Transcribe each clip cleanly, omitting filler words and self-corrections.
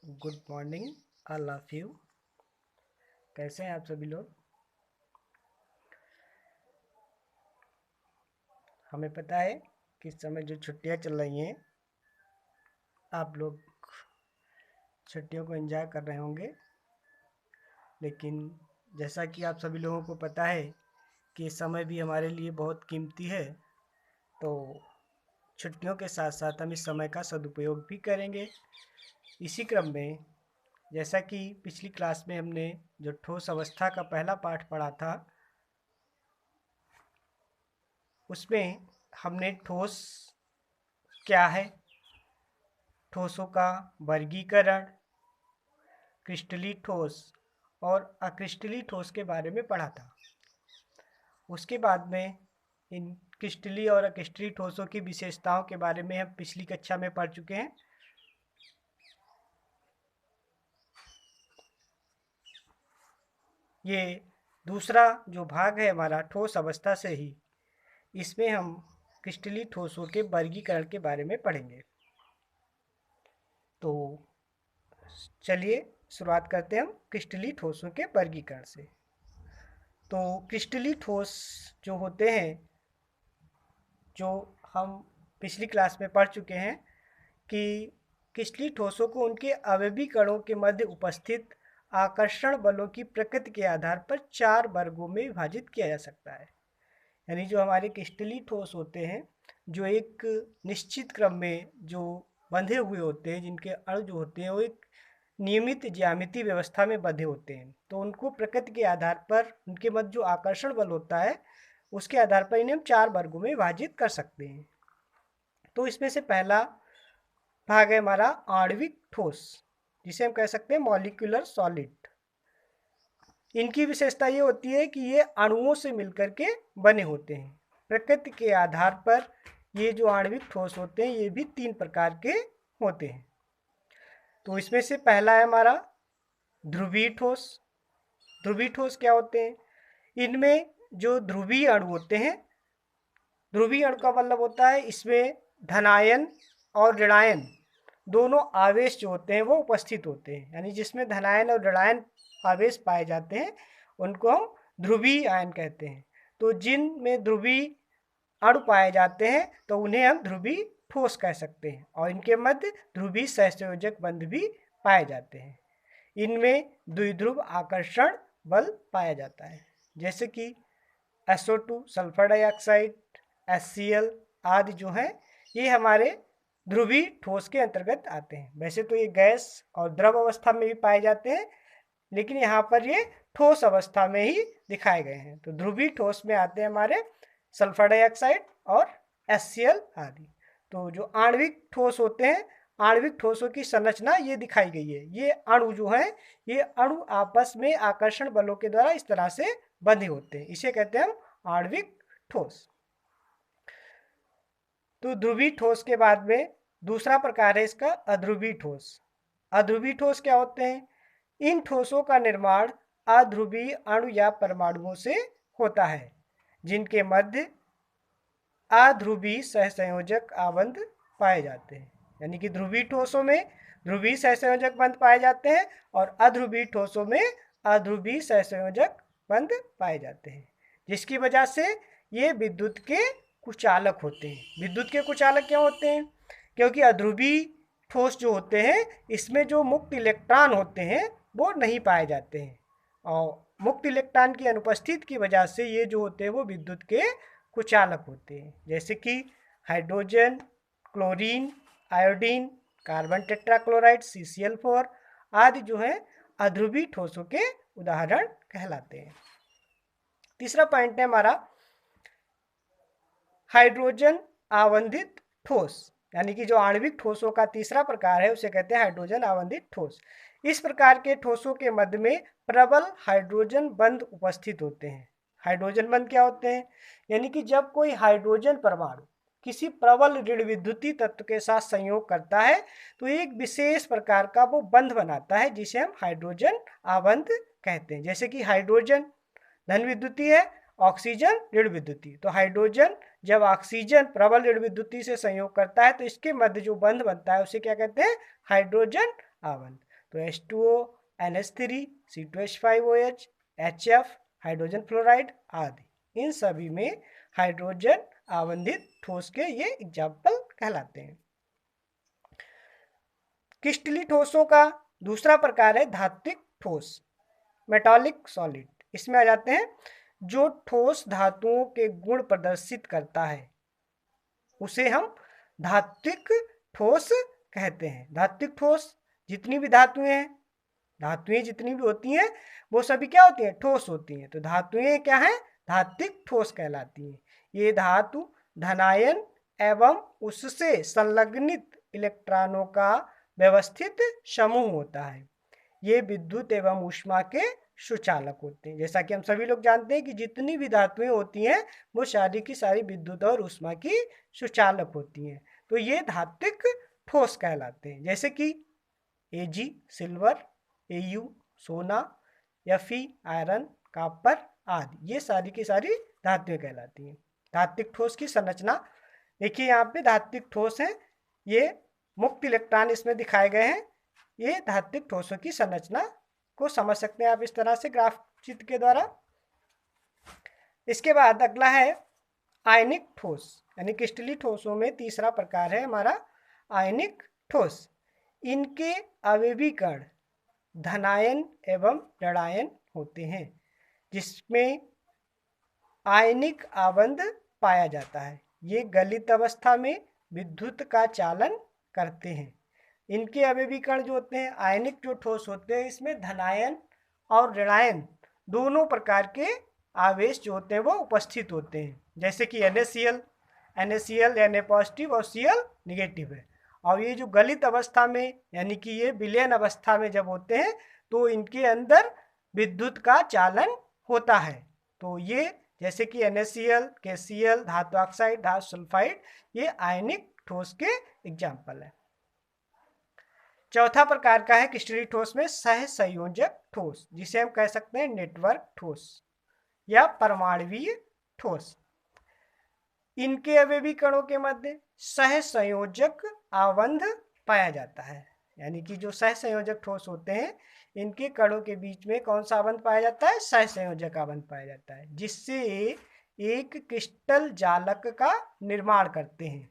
Good morning all of you. कैसे हैं आप सभी लोग? हमें पता है कि इस समय जो छुट्टियां चल रही हैं, आप लोग छुट्टियों को एंजॉय कर रहे होंगे। लेकिन जैसा कि आप सभी लोगों को पता है कि समय भी हमारे लिए बहुत कीमती है, तो छुट्टियों के साथ साथ हम इस समय का सदुपयोग भी करेंगे। इसी क्रम में जैसा कि पिछली क्लास में हमने जो ठोस अवस्था का पहला पाठ पढ़ा था, उसमें हमने ठोस क्या है, ठोसों का वर्गीकरण, क्रिस्टलीय ठोस और अक्रिस्टलीय ठोस के बारे में पढ़ा था। उसके बाद में इन क्रिस्टलीय और अक्रिस्टलीय ठोसों की विशेषताओं के बारे में हम पिछली कक्षा में पढ़ चुके हैं। ये दूसरा जो भाग है हमारा ठोस अवस्था से ही, इसमें हम क्रिस्टलीय ठोसों के वर्गीकरण के बारे में पढ़ेंगे। तो चलिए शुरुआत करते हैं हम क्रिस्टलीय ठोसों के वर्गीकरण से। तो क्रिस्टलीय ठोस जो होते हैं, जो हम पिछली क्लास में पढ़ चुके हैं कि क्रिस्टलीय ठोसों को उनके अवयवी कणों के मध्य उपस्थित आकर्षण बलों की प्रकृति के आधार पर 4 वर्गों में विभाजित किया जा सकता है। यानी जो हमारे क्रिस्टलीय ठोस होते हैं, जो एक निश्चित क्रम में जो बंधे हुए होते हैं, जिनके अणु जो होते हैं वो एक नियमित ज्यामितीय व्यवस्था में बंधे होते हैं, तो उनको प्रकृति के आधार पर उनके मध्य जो आकर्षण बल होता है, उसके आधार पर इन्हें हम 4 वर्गों में विभाजित कर सकते हैं। तो इसमें से पहला भाग है हमारा आणविक ठोस, जिसे हम कह सकते हैं मॉलिक्यूलर सॉलिड। इनकी विशेषता ये होती है कि ये अणुओं से मिलकर के बने होते हैं। प्रकृति के आधार पर ये जो आणविक ठोस होते हैं, ये भी 3 प्रकार के होते हैं। तो इसमें से पहला है हमारा ध्रुवीय ठोस। ध्रुवीय ठोस क्या होते हैं? इनमें जो ध्रुवीय अणु होते हैं, ध्रुवीय अणु का मतलब होता है इसमें धनायन और ऋणायन दोनों आवेश जो होते हैं वो उपस्थित होते हैं। यानी जिसमें धनायन और ऋणायन आवेश पाए जाते हैं, उनको हम ध्रुवीय आयन कहते हैं। तो जिनमें ध्रुवीय अणु पाए जाते हैं, तो उन्हें हम ध्रुवीय ठोस कह सकते हैं, और इनके मध्य ध्रुवीय सहसंयोजक बंध भी पाए जाते हैं। इनमें द्विध्रुव आकर्षण बल पाया जाता है, जैसे कि SO2 सल्फर डाइऑक्साइड, HCl आदि जो हैं, ये हमारे ध्रुवीय ठोस के अंतर्गत आते हैं। वैसे तो ये गैस और द्रव अवस्था में भी पाए जाते हैं, लेकिन यहाँ पर ये ठोस अवस्था में ही दिखाए गए हैं। तो ध्रुवीय ठोस में आते हैं हमारे सल्फर डाइऑक्साइड और HCl आदि। तो जो आणविक ठोस होते हैं, आणविक ठोसों की संरचना ये दिखाई गई है। ये अणु जो है, ये अणु आपस में आकर्षण बलों के द्वारा इस तरह से बंधे होते हैं, इसे कहते हैं हम आणविक ठोस। तो ध्रुवीय ठोस के बाद में दूसरा प्रकार है इसका अध्रुवीय ठोस। अध्रुवीय ठोस क्या होते हैं? इन ठोसों का निर्माण अध्रुवीय अणु या परमाणुओं से होता है, जिनके मध्य अध्रुवीय सहसंयोजक आबंध पाए जाते हैं। यानी कि ध्रुवीय ठोसों में ध्रुवीय सहसंयोजक बंध पाए जाते हैं, और अध्रुवीय ठोसों में अध्रुवीय सहसंयोजक बंध पाए जाते हैं, जिसकी वजह से ये विद्युत के कुचालक होते हैं। विद्युत के कुचालक क्यों होते हैं? क्योंकि अध्रुवीय ठोस जो होते हैं, इसमें जो मुक्त इलेक्ट्रॉन होते हैं वो नहीं पाए जाते हैं, और मुक्त इलेक्ट्रॉन की अनुपस्थिति की वजह से ये जो होते हैं वो विद्युत के कुचालक होते हैं, जैसे कि hydrogen, chlorine, iodine, carbon tetrachloride, CCl4 आदि जो है अध्रुवीय ठोसों के उदाहरण कहलाते हैं। तीसरा पॉइंट है हमारा हाइड्रोजन आवंधित ठोस। यानी कि जो आणविक ठोसों का तीसरा प्रकार है, उसे कहते हैं हाइड्रोजन आवंधित ठोस। इस प्रकार के ठोसों के मध्य में प्रबल हाइड्रोजन बंध उपस्थित होते हैं। हाइड्रोजन बंध क्या होते हैं? यानी कि जब कोई हाइड्रोजन परमाणु किसी प्रबल ऋण विद्युतीय तत्व के साथ संयोग करता है, तो एक विशेष प्रकार का वो बंध बनाता है, जिसे हम हाइड्रोजन आबंध कहते हैं। जैसे कि हाइड्रोजन धन विद्युतीय है, ऑक्सीजन ऋण विद्युतीय। तो हाइड्रोजन जब ऑक्सीजन प्रबल ऋण विद्युतीय से संयोग करता है, तो इसके मध्य जो बंध बनता है उसे क्या कहते हैं? हाइड्रोजन आबंध। तो H2O, NH3, C2H5OH, HF, hydrogen fluoride आदि, इन सभी में हाइड्रोजन आवंधित ठोस के ये एग्जाम्पल कहलाते हैं। क्रिस्टलीय ठोसों का दूसरा प्रकार है धात्विक ठोस, मेटालिक सॉलिड। इसमें आ जाते हैं जो ठोस धातुओं के गुण प्रदर्शित करता है उसे हम धात्विक ठोस कहते हैं। धात्विक ठोस जितनी भी धातुएं जितनी भी होती हैं वो सभी क्या होती हैं? ठोस होती हैं। तो धातुएं क्या हैं? धात्विक ठोस कहलाती हैं। ये धातु धनायन एवं उससे संलग्नित इलेक्ट्रॉनों का व्यवस्थित समूह होता है। ये विद्युत एवं ऊष्मा के सुचालक होते हैं। जैसा कि हम सभी लोग जानते हैं कि जितनी भी धातुएं होती हैं वो सारी की सारी विद्युत और ऊष्मा की सुचालक होती हैं। तो ये धात्विक ठोस कहलाते हैं। जैसे कि Ag सिल्वर, Au सोना, Fe आयरन, कॉपर आदि, ये सारी की सारी धातुएं कहलाती हैं। धात्विक ठोस की संरचना देखिए, यहाँ पे धात्विक ठोस है, ये मुक्त इलेक्ट्रॉन इसमें दिखाए गए हैं। ये धात्विक ठोसों की संरचना को समझ सकते हैं आप इस तरह से ग्राफ चित्र के द्वारा। इसके बाद अगला है आयनिक ठोस, यानी क्रिस्टलीय ठोसों में तीसरा प्रकार है हमारा आयनिक ठोस। इनके अवयवी कण धनायन एवं ऋणायन होते हैं, जिसमें आयनिक आबंध पाया जाता है। ये गलित अवस्था में विद्युत का चालन करते हैं। इनके अवयवी कण जो होते हैं, आयनिक जो ठोस होते हैं, इसमें धनायन और ऋणायन दोनों प्रकार के आवेश जो होते हैं वो उपस्थित होते हैं। जैसे कि NaCl Na पॉजिटिव और Cl निगेटिव है। और ये जो गलित अवस्था में यानी कि ये विलयन अवस्था में जब होते हैं तो इनके अंदर विद्युत का चालन होता है। तो ये जैसे कि NaCl, KCl, धातु ऑक्साइड, धातु सल्फाइड, ये आयनिक ठोस के एग्जाम्पल है। चौथा प्रकार का है क्रिस्टलीय ठोस में सहसंयोजक ठोस, जिसे हम कह सकते हैं नेटवर्क ठोस या परमाणुवीय ठोस। इनके अवयवी कणों के मध्य सहसंयोजक आबंध पाया जाता है। यानी कि जो सहसंयोजक ठोस होते हैं इनके कणों के बीच में कौन सा आबंध पाया जाता है? सहसंयोजक आबंध पाया जाता है, जिससे एक क्रिस्टल जालक का निर्माण करते हैं।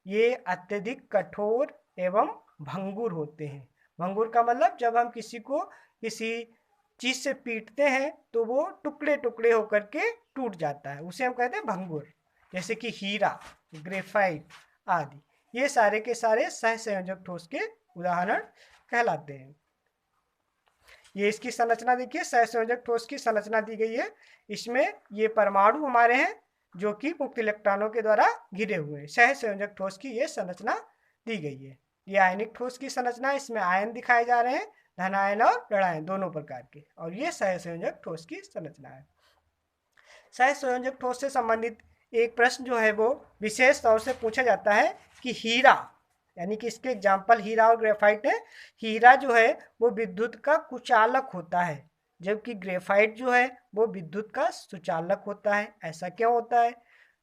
ये अत्यधिक कठोर एवं भंगुर होते हैं। भंगुर का मतलब जब हम किसी चीज से पीटते हैं तो वो टुकड़े टुकड़े होकर के टूट जाता है, उसे हम कहते हैं भंगुर। जैसे कि हीरा, ग्रेफाइट आदि, ये सारे के सारे सहसंयोजक ठोस के उदाहरण कहलाते हैं। ये इसकी संरचना देखिए, सहसंयोजक ठोस की संरचना दी गई है। इसमें ये परमाणु हमारे हैं जो कि मुक्त इलेक्ट्रॉनों के द्वारा घिरे हुए हैं। सहसंयोजक ठोस की ये संरचना दी गई है। ये आयनिक ठोस की संरचना, इसमें आयन दिखाए जा रहे हैं, धनायन और ऋणायन दोनों प्रकार के, और ये सहसंयोजक ठोस की संरचना है। सहसंयोजक ठोस से संबंधित एक प्रश्न जो है वो विशेष तौर से पूछा जाता है कि हीरा, यानी कि इसके एग्जाम्पल हीरा और ग्रेफाइट है। हीरा जो है वो विद्युत का कुचालक होता है, जबकि ग्रेफाइट जो है वो विद्युत का सुचालक होता है। ऐसा क्यों होता है?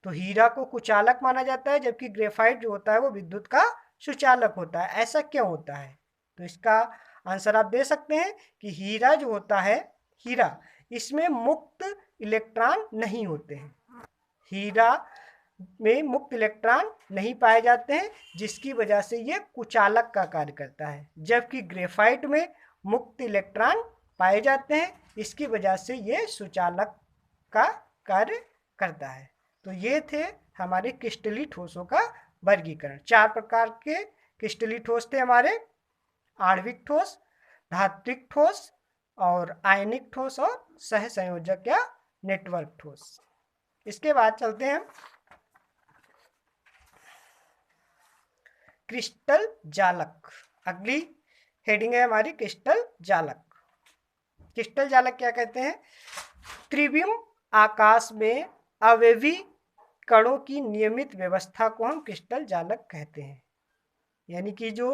तो हीरा को कुचालक माना जाता है जबकि ग्रेफाइट जो होता है वो विद्युत का सुचालक होता है। ऐसा क्यों होता है? तो इसका आंसर आप दे सकते हैं कि हीरा जो होता है, हीरा, इसमें मुक्त इलेक्ट्रॉन नहीं होते हैं। हीरा में मुक्त इलेक्ट्रॉन नहीं पाए जाते हैं, जिसकी वजह से ये कुचालक का कार्य करता है, जबकि ग्रेफाइट में मुक्त इलेक्ट्रॉन पाए जाते हैं, इसकी वजह से ये सुचालक का कार्य करता है। तो ये थे हमारे क्रिस्टलीय ठोसों का वर्गीकरण। 4 प्रकार के क्रिस्टलीय ठोस थे हमारे: आणविक ठोस, धात्विक ठोस और आयनिक ठोस और सहसंयोजक या नेटवर्क ठोस। इसके बाद चलते हैं क्रिस्टल जालक। अगली हेडिंग है हमारी क्रिस्टल जालक। क्रिस्टल जालक क्या कहते हैं? त्रिविम आकाश में अवयवी कणों की नियमित व्यवस्था को हम क्रिस्टल जालक कहते हैं। यानी कि जो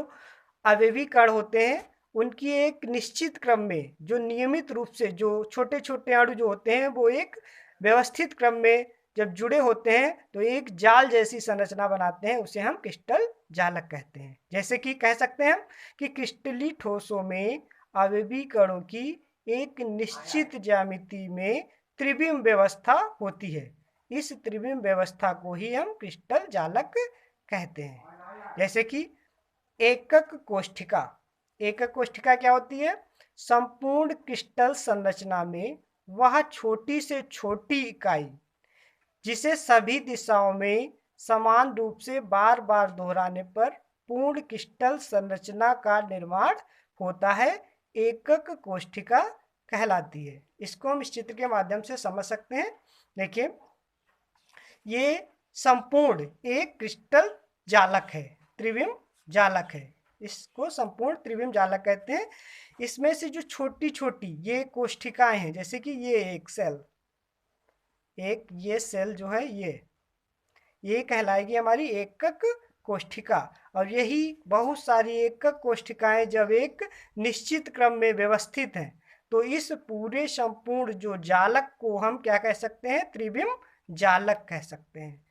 अवयवी कण होते हैं उनकी एक निश्चित क्रम में, जो नियमित रूप से, जो छोटे छोटे अणु जो होते हैं वो एक व्यवस्थित क्रम में जब जुड़े होते हैं तो एक जाल जैसी संरचना बनाते हैं, उसे हम क्रिस्टल जालक कहते हैं। जैसे कि कह सकते हैं हम कि क्रिस्टली ठोसों में अवयवी कणों की एक निश्चित ज्यामिति में त्रिविम व्यवस्था होती है। इस त्रिविम व्यवस्था को ही हम क्रिस्टल जालक कहते हैं। जैसे कि एकक कोष्ठिका। एकक कोष्ठिका क्या होती है? संपूर्ण क्रिस्टल संरचना में वह छोटी से छोटी इकाई जिसे सभी दिशाओं में समान रूप से बार बार दोहराने पर पूर्ण क्रिस्टल संरचना का निर्माण होता है, एकक कोष्ठिका कहलाती है। इसको हम इस चित्र के माध्यम से समझ सकते हैं। देखिए, ये संपूर्ण एक क्रिस्टल जालक है, त्रिविम जालक है। इसको संपूर्ण त्रिविम जालक कहते हैं। इसमें से जो छोटी छोटी ये कोष्ठिकाएं हैं, जैसे कि ये एक सेल, एक ये सेल जो है ये कहलाएगी हमारी एकक कोष्ठिका। और यही बहुत सारी एकक कोष्ठिकाएं जब एक निश्चित क्रम में व्यवस्थित हैं तो इस पूरे संपूर्ण जो जालक को हम क्या कह सकते हैं? त्रिविम जालक कह सकते हैं।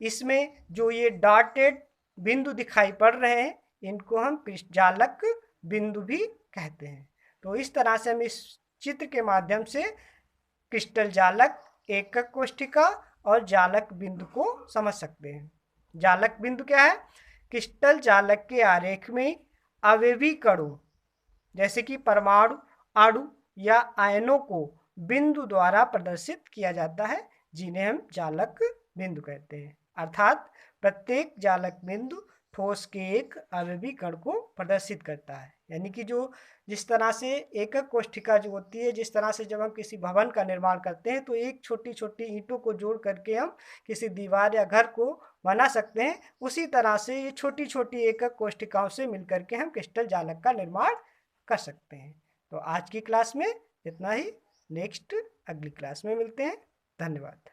इसमें जो ये डॉटेड बिंदु दिखाई पड़ रहे हैं इनको हम जालक बिंदु भी कहते हैं। तो इस तरह से हम इस चित्र के माध्यम से क्रिस्टल जालक, एकक कोष्ठिका और जालक बिंदु को समझ सकते हैं। जालक बिंदु क्या है? क्रिस्टल जालक के आरेख में अवयवी कणों जैसे कि परमाणु, अणु या आयनों को बिंदु द्वारा प्रदर्शित किया जाता है, जिन्हें हम जालक बिंदु कहते हैं। अर्थात प्रत्येक जालक बिंदु ठोस के एक अवयवी कण को प्रदर्शित करता है। यानी कि जो जिस तरह से एकक कोष्ठिका जो होती है, जिस तरह से जब हम किसी भवन का निर्माण करते हैं तो एक छोटी छोटी ईंटों को जोड़ करके हम किसी दीवार या घर को बना सकते हैं, उसी तरह से ये छोटी छोटी एकक कोष्ठिकाओं से मिलकर के हम क्रिस्टल जालक का निर्माण कर सकते हैं। तो आज की क्लास में इतना ही। नेक्स्ट अगली क्लास में मिलते हैं। धन्यवाद।